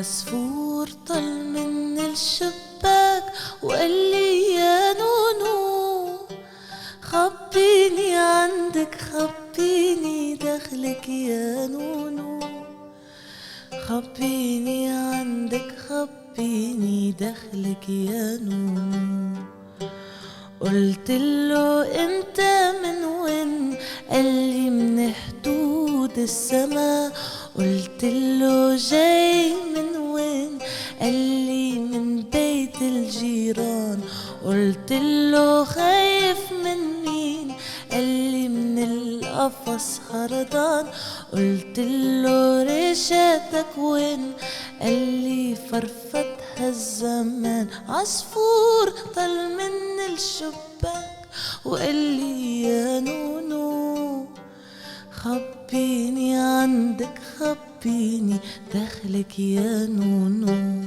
عصفور طل من الشباك وقال لي يا نونو خبيني عندك خبيني دخلك يا نونو خبيني عندك خبيني دخلك يا نونو قلت له انت من وين قال لي من حدود السما قلت له جاي من وين قال لي من بيت الجيران قلت له خايف من مين قال لي من القفص خرطان قلت له ريشاتك وين قال لي فرفتها الزمان عصفور طل من الشباك وقال لي يا نونو خبيني عندك خبيني دخلك يا نونو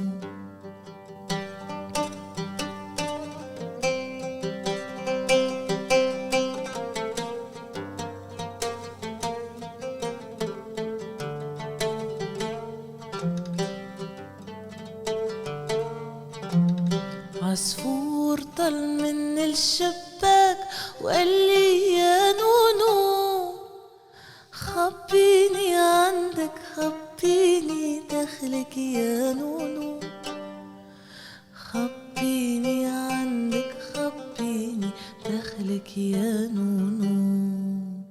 عصفور طل من الشباك وقال لي يا نونو خبيني عندك خبيني دخلك يا نونو خبيني عندك خبيني دخلك يا نونو.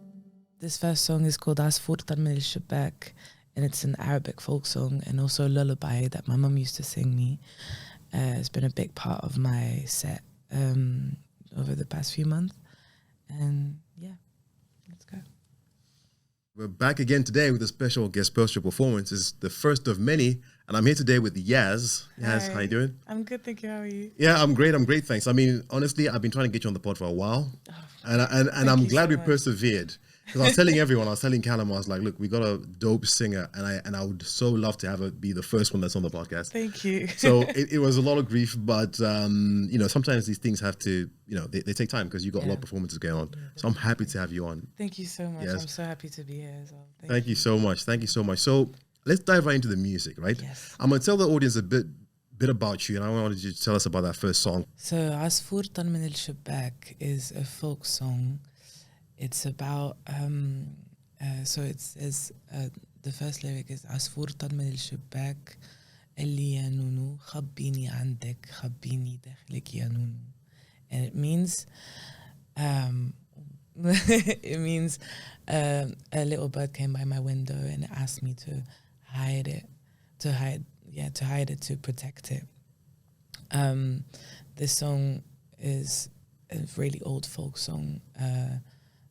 This first song is called عصفور طل من الشباك and it's an Arabic folk song and also a lullaby that my mum used to sing me. It's been a big part of my set over the past few months. And yeah, let's go. We're back again today with a special guest poster performance. It's the first of many. And I'm here today with Yaz. Yaz, how you doing? I'm good, thank you. How are you? Yeah, I'm great, thanks. I mean, honestly, I've been trying to get you on the pod for a while. And I'm glad we persevered. Because I was telling everyone, I was telling Callum, I was like, look, we got a dope singer and I would so love to have her be the first one that's on the podcast. Thank you. So it was a lot of grief, but, sometimes these things have to, they take time because you've got a lot of performances going on. So I'm happy to have you on. Thank you so much. Yes. I'm so happy to be here as well. Thank you so much. Thank you so much. So let's dive right into the music, right? Yes. I'm going to tell the audience a bit about you and I wanted you to tell us about that first song. So عصفور طل من الشباك is a folk song. It's about, so it says, the first lyric is عصفور طل من الشباك قال لي يا نونو خبيني عندك خبيني داخلك يا نونو. And it means, a little bird came by my window and it asked me to hide it, to protect it. This song is a really old folk song,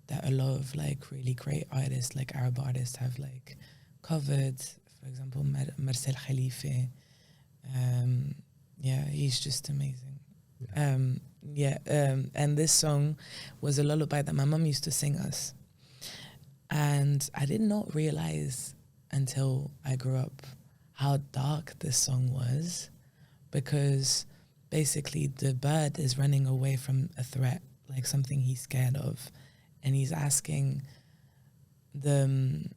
that a lot of like really great artists, like Arab artists, have like covered. For example, Marcel Khalife. He's just amazing. And this song was a lullaby that my mum used to sing us. And I did not realize until I grew up how dark this song was, because basically the bird is running away from a threat, like something he's scared of. And he's asking the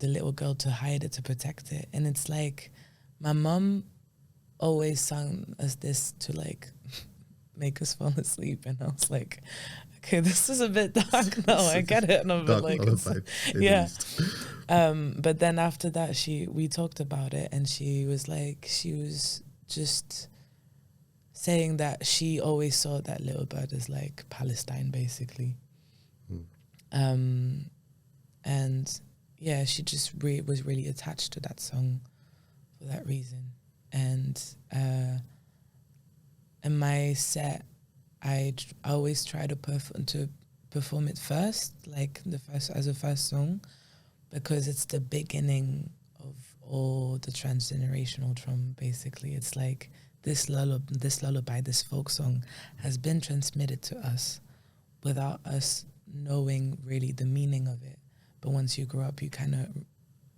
little girl to hide it, to protect it. And it's like, my mom always sung us this to like make us fall asleep. And I was like, okay, this is a bit dark now. I get it. And I'm like, yeah. But then after that, we talked about it, and she was just saying that she always saw that little bird as like Palestine, basically. And yeah, she just was really attached to that song for that reason. And in my set, I always try to perform it first, like as a first song, because it's the beginning of all the transgenerational trauma. Basically, it's like this lullaby, this folk song, has been transmitted to us without us knowing really the meaning of it. But once you grow up, you kind of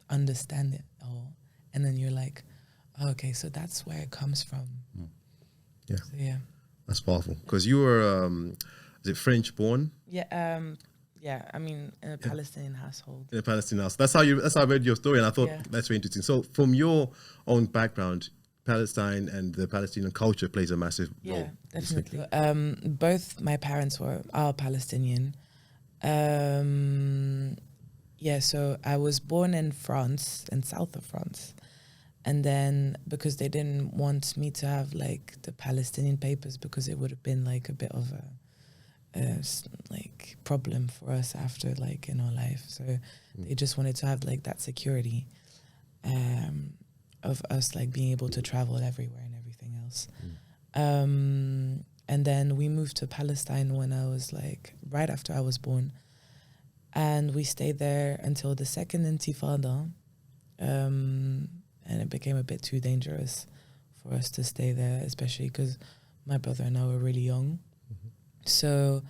understand it all, and then you're like, oh, okay, so that's where it comes from. Yeah. So, yeah. That's powerful. Because you were, is it French born? Yeah, Yeah, I mean, in a Palestinian household. In a Palestinian house. That's how I read your story, and I thought that's very interesting. So, from your own background, Palestine and the Palestinian culture plays a massive role. Yeah, definitely. Both my parents are Palestinian. So I was born in France, in south of France. And then because they didn't want me to have like the Palestinian papers, because it would have been like a bit of a like problem for us after like in our life. So they just wanted to have like that security of us like being able to travel everywhere and everything else. And then we moved to Palestine when I was like right after I was born. And we stayed there until the second Intifada. And it became a bit too dangerous for us to stay there, especially because my brother and I were really young. So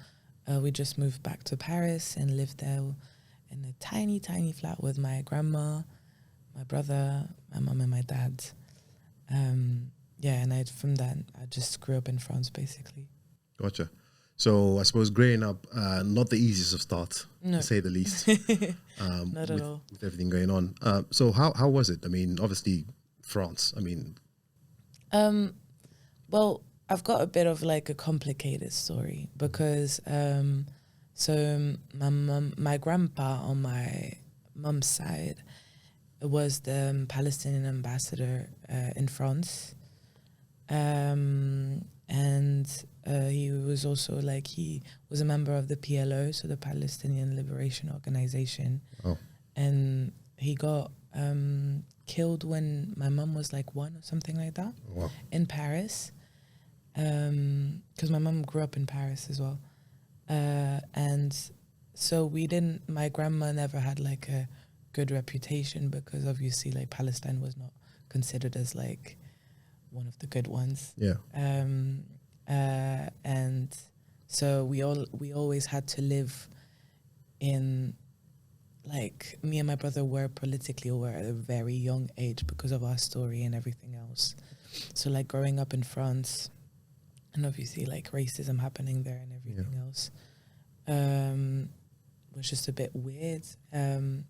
we just moved back to Paris and lived there in a tiny, tiny flat with my grandma, my brother, my mum and my dad. And from that, I just grew up in France, basically. Gotcha. So I suppose growing up, not the easiest of starts, to say the least. Not at all. With everything going on. So how was it? I mean, obviously, France. I mean... Well, I've got a bit of like a complicated story because my grandpa on my mum's side was the Palestinian ambassador in France. And he was also like, he was a member of the PLO, so the Palestinian Liberation Organization. Oh. And he got killed when my mum was like 1 or something like that. Wow. In Paris. Because my mum grew up in Paris as well. And so my grandma never had like a good reputation because obviously like Palestine was not considered as like one of the good ones. Yeah. And so we always had to live in, like, me and my brother were politically aware at a very young age because of our story and everything else. So like growing up in France, and obviously like racism happening there and everything else, was just a bit weird.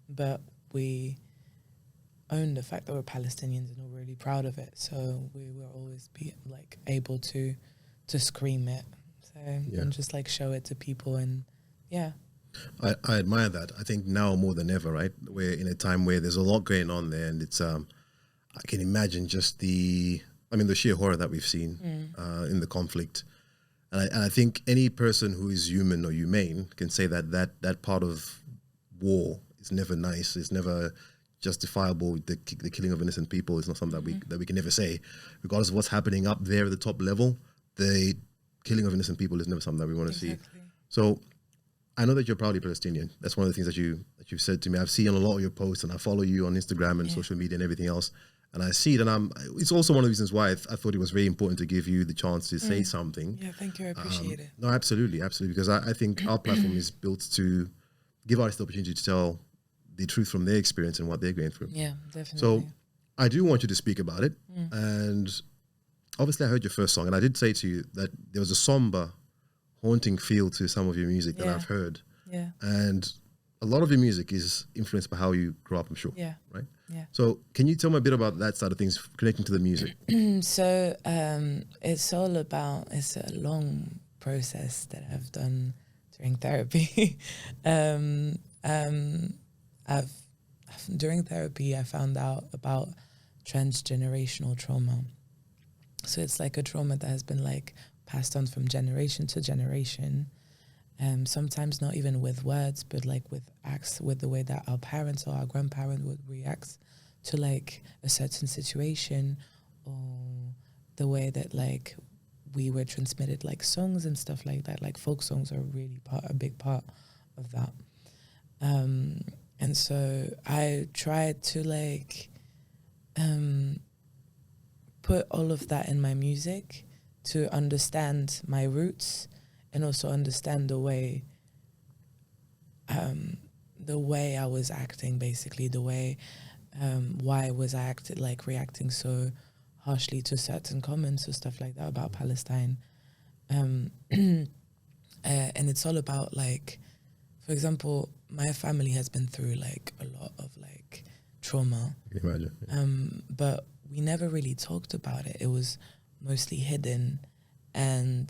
But we own the fact that we're Palestinians and we're really proud of it. So we will always be like able to scream it, and just like show it to people. And I admire that. I think now more than ever, right? We're in a time where there's a lot going on there, and it's I can imagine just the sheer horror that we've seen in the conflict. And I think any person who is human or humane can say that part of war is never nice. It's never justifiable. The killing of innocent people is not something that we can never say, regardless of what's happening up there at the top level. The killing of innocent people is never something that we want to see. So I know that you're proudly Palestinian. That's one of the things that you've said to me. I've seen a lot of your posts, and I follow you on Instagram and social media and everything else. And I see it, and it's also one of the reasons why I thought it was very important to give you the chance to say something. Yeah, thank you. I appreciate it. No, absolutely, because I think our platform is built to give artists the opportunity to tell the truth from their experience and what they're going through. Yeah, definitely. So I do want you to speak about it. And obviously I heard your first song, and I did say to you that there was a somber, haunting feel to some of your music that I've heard. Yeah. And a lot of your music is influenced by how you grew up, I'm sure. Yeah. Right? Yeah. So can you tell me a bit about that side of things, connecting to the music? So it's a long process that I've done during therapy. During therapy, I found out about transgenerational trauma. So it's like a trauma that has been like passed on from generation to generation. Sometimes not even with words, but like with acts, with the way that our parents or our grandparents would react to like a certain situation, or the way that like we were transmitted like songs and stuff like that. Like folk songs are really a big part of that. And so I tried to like put all of that in my music to understand my roots, and also understand the way I was acting, basically the way why was I reacting so harshly to certain comments or stuff like that about Palestine. And it's all about like for example, my family has been through like a lot of like trauma. You can imagine. But we never really talked about it. It was mostly hidden, and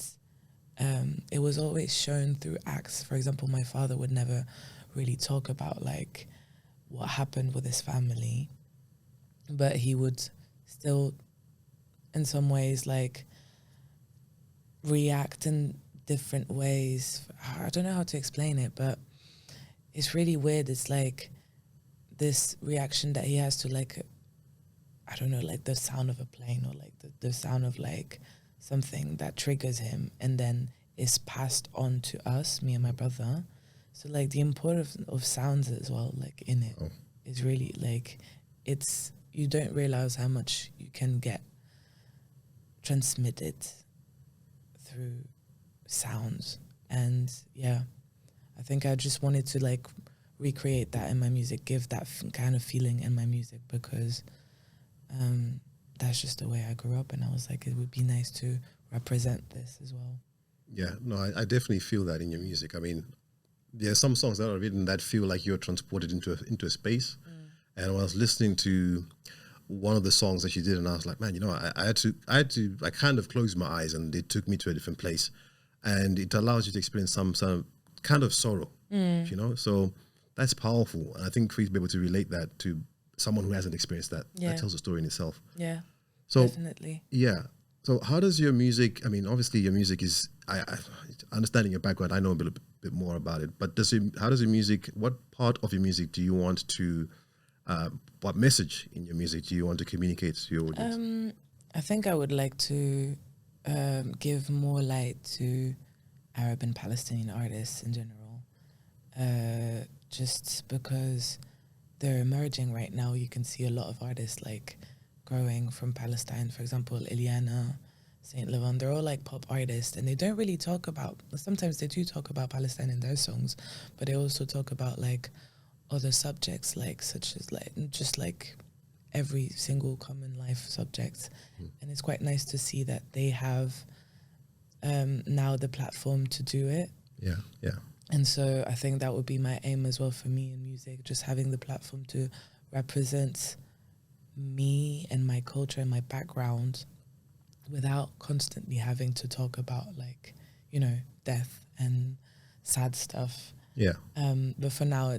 it was always shown through acts. For example, my father would never really talk about like what happened with his family, but he would still in some ways like react in different ways. I don't know how to explain it, but it's really weird. It's like this reaction that he has to like, I don't know, like the sound of a plane or like the sound of like something that triggers him, and then is passed on to us, me and my brother. So like the importance of sounds as well, like in it, is really like, it's, you don't realize how much you can get transmitted through sounds. And yeah, I think I just wanted to like recreate that in my music, give that kind of feeling in my music, because that's just the way I grew up, and I was like, it would be nice to represent this as well. Yeah, no, I definitely feel that in your music. I mean, there are some songs that are written that feel like you're transported into a space. And when I was listening to one of the songs that she did, and I was like, man, you know, I kind of closed my eyes, and it took me to a different place, and it allows you to experience some kind of sorrow, you know. So that's powerful, and I think for you to be able to relate that to someone who hasn't experienced that, that tells a story in itself. Yeah, so definitely. Yeah. So how does your music, I mean, obviously your music is, I understanding your background, I know a bit more about it, but how does your music, what part of your music do you want to, what message in your music do you want to communicate to your audience? I think I would like to give more light to Arab and Palestinian artists in general, just because they're emerging right now. You can see a lot of artists like growing from Palestine, for example, Iliana, Saint Levant, they're all like pop artists, and they don't really talk about, sometimes they do talk about Palestine in their songs, but they also talk about like other subjects, like such as like just like every single common life subject. And it's quite nice to see that they have now the platform to do it. Yeah. And so I think that would be my aim as well for me in music, just having the platform to represent me and my culture and my background without constantly having to talk about like, you know, death and sad stuff. Yeah. But for now,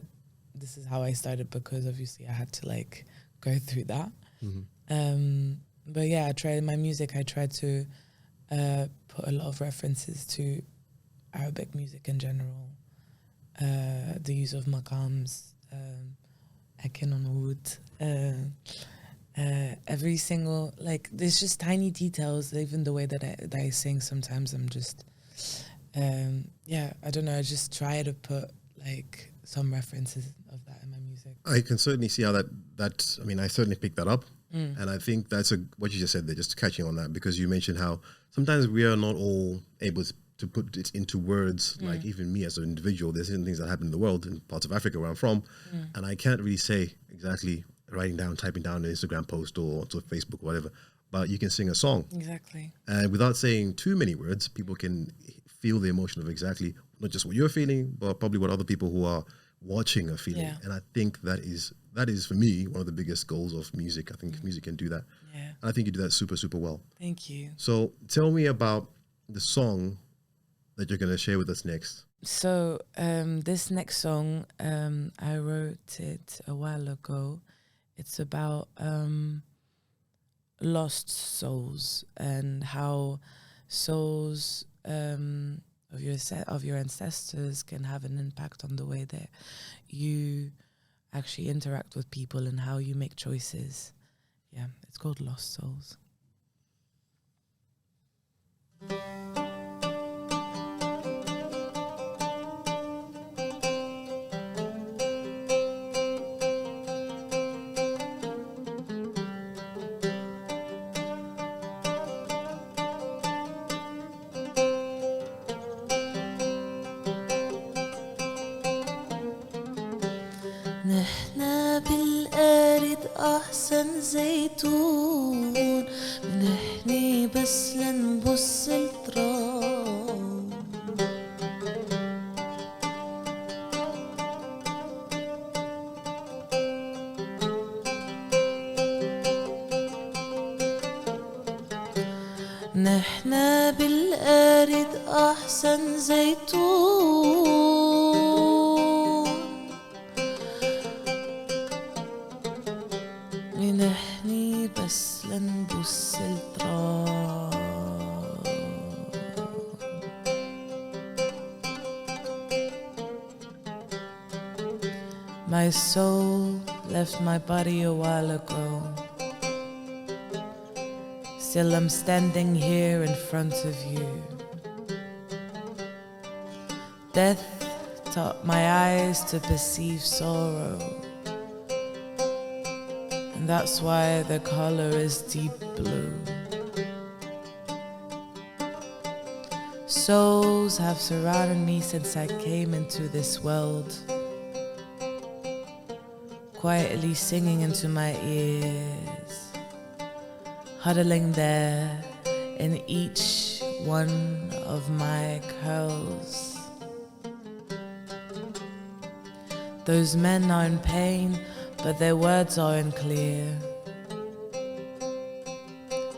this is how I started, because obviously I had to like go through that. But yeah, I tried to put a lot of references to Arabic music in general, the use of maqams, akin on wood, every single, like, there's just tiny details. Even the way that I sing, sometimes I'm just, I don't know, I just try to put like some references of that in my music. I can certainly see how that I mean, I certainly picked that up. And I think that's what you just said there, just catching on that, because you mentioned how sometimes we are not all able to put it into words. Like even me as an individual, there's certain things that happen in the world, in parts of Africa where I'm from, and I can't really say exactly typing down an Instagram post or to Facebook or whatever, but you can sing a song. Exactly. And without saying too many words, people can feel the emotion of exactly not just what you're feeling, but probably what other people who are watching are feeling. And I think that is for me one of the biggest goals of music. I think music can do that. And I think you do that super, super well. Thank you. So tell me about the song that you're going to share with us next. So this next song, I wrote it a while ago. It's about lost souls and how souls of your ancestors can have an impact on the way that you actually interact with people and how you make choices. Yeah, it's called Lost Souls. نحنا بالقارد أحسن زيتون منحني بس لنبص التراب نحنا بالأرض أحسن زيتون منحني بس لنبص التراب My soul left my body a while ago. Still I'm standing here in front of you. Death taught my eyes to perceive sorrow. And that's why the color is deep blue. Souls have surrounded me since I came into this world, quietly singing into my ears, huddling there in each one of my curls. Those men are in pain, but their words are unclear.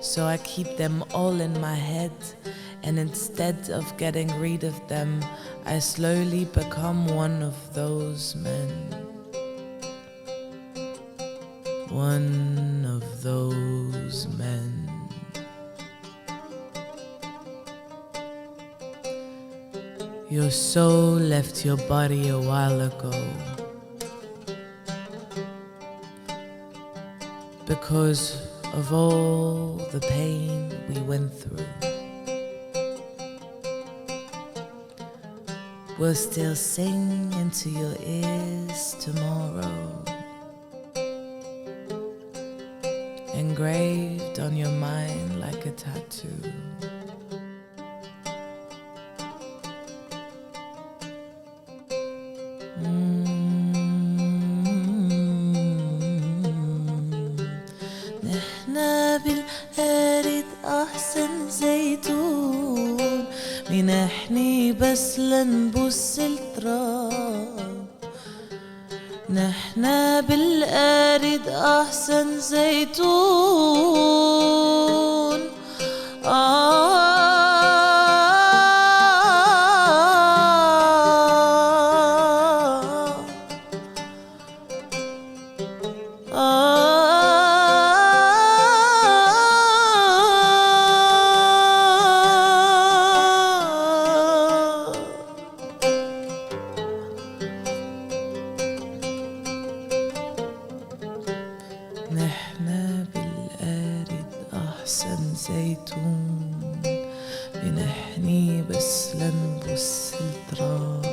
So I keep them all in my head, and instead of getting rid of them, I slowly become one of those men. One of those men. Your soul left your body a while ago, because of all the pain we went through. We'll still sing into your ears tomorrow, engraved on your mind like a tattoo. نحنا بالأرض أحسن زيتون منحني بس لنبص التراب نحنا بالأرض أحسن زيتون نحنا بالأرض أحسن زيتون بنحني بس لنبص التراب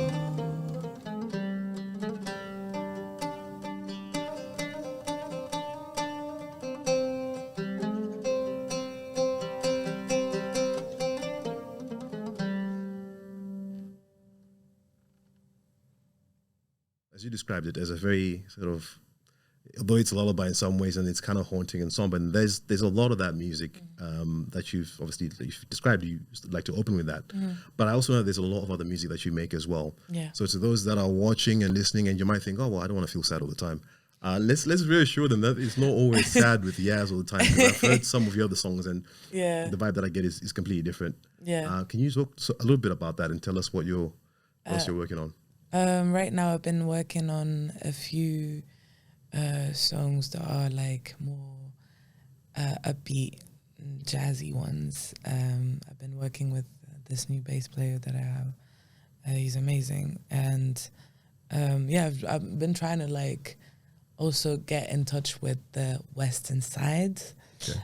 As you described it, as a very sort of, although it's a lullaby in some ways and it's kind of haunting in some, but there's a lot of that music that you've described. You like to open with that, but I also know there's a lot of other music that you make as well. Yeah. So to those that are watching and listening, and you might think, oh well, I don't want to feel sad all the time. Let's reassure them that it's not always sad with Yaz all the time. Because I've heard some of your other songs, and Yeah. the vibe that I get is completely different. Yeah. Can you talk a little bit about that and tell us what you're working on? Right now I've been working on a few songs that are like more upbeat, jazzy ones. I've been working with this new bass player that I have. He's amazing, and I've been trying to like also get in touch with the Western side. Okay.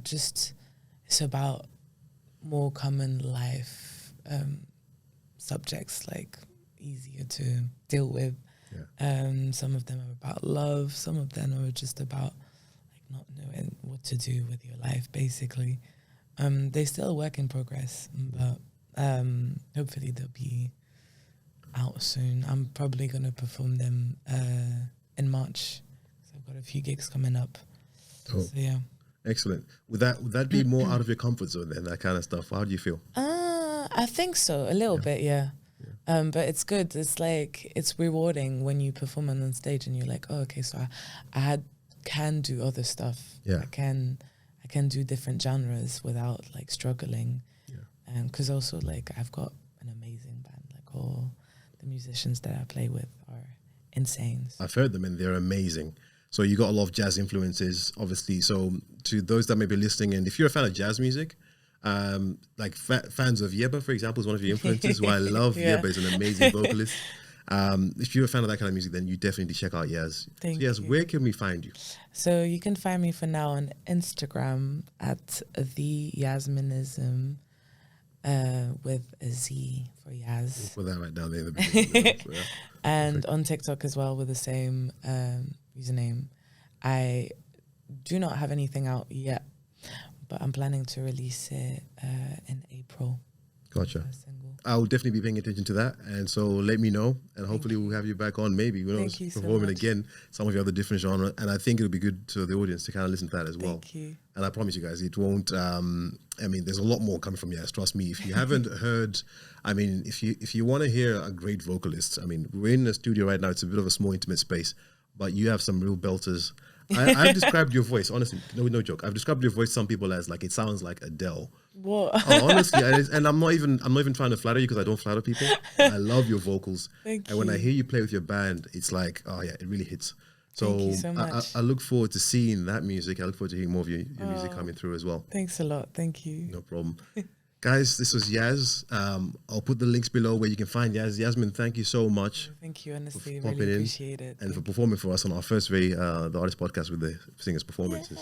Just it's about more common life subjects, like easier to deal with. Yeah. Some of them are about love, some of them are just about like not knowing what to do with your life, basically. They're still a work in progress, but hopefully they'll be out soon. I'm probably going to perform them in March, so I've got a few gigs coming up. Oh. So yeah. Excellent. Would that be more out of your comfort zone then, that kind of stuff? How do you feel? I think so, a little bit, yeah. But it's good. It's like, it's rewarding when you perform on stage and you're like, oh, okay, so I can do other stuff. Yeah. I can I can do different genres without like struggling. Yeah. And because also like I've got an amazing band, like all the musicians that I play with are insane. I've heard them and they're amazing. So you got a lot of jazz influences, obviously. So to those that may be listening, and if you're a fan of jazz music, like fans of Yeba, for example, is one of your influences, who I love. Yeah. Yeba is an amazing vocalist. If you're a fan of that kind of music, then you definitely check out Yaz. Thank so Yaz, you. where can we find you? So you can find me for now on Instagram at the Yasminism, with a Z for Yaz. We'll put that right down there in the beginning. So, yeah. And on TikTok as well with the same username. I do not have anything out yet, but I'm planning to release it in April. Gotcha. A single. I'll definitely be paying attention to that. And so let me know. And hopefully we'll have you back on maybe. Who knows, Thank you so performing much. again some of your other different genre. And I think it'll be good to the audience to kind of listen to that as well. Thank you. And I promise you guys, it won't. I mean, there's a lot more coming from Yaz. Trust me. If you haven't heard, I mean, if you want to hear a great vocalist, I mean, we're in the studio right now. It's a bit of a small, intimate space, but you have some real belters. I've described your voice, honestly. No joke. I've described your voice to some people as like it sounds like Adele. What? Oh, honestly, and I'm not even trying to flatter you because I don't flatter people. I love your vocals. Thank and when I you. hear you play with your band, it's like, oh yeah, it really hits. So, Thank you so much. I look forward to seeing that music. I look forward to hearing more of your music coming through as well. Thanks a lot. Thank you. No problem. Guys, this was Yaz. I'll put the links below where you can find Yaz. Yasmin, thank you so much. Thank you, honestly. popping Really in appreciate it. and for Thank performing for us on our first the artist podcast with the singers' performances.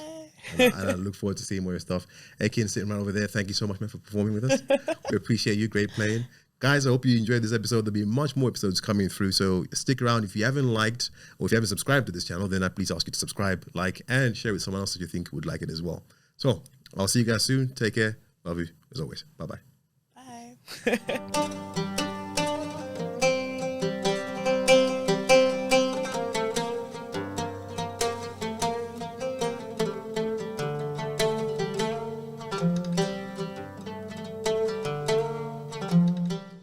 Yay. And I look forward to seeing more of your stuff. Ekin sitting right over there. Thank you so much, man, for performing with us. We appreciate you. Great playing. Guys, I hope you enjoyed this episode. There'll be much more episodes coming through. So stick around. If you haven't liked or if you haven't subscribed to this channel, then I please ask you to subscribe, like, and share with someone else that you think would like it as well. So I'll see you guys soon. Take care. Love you as always. Bye-bye. Bye.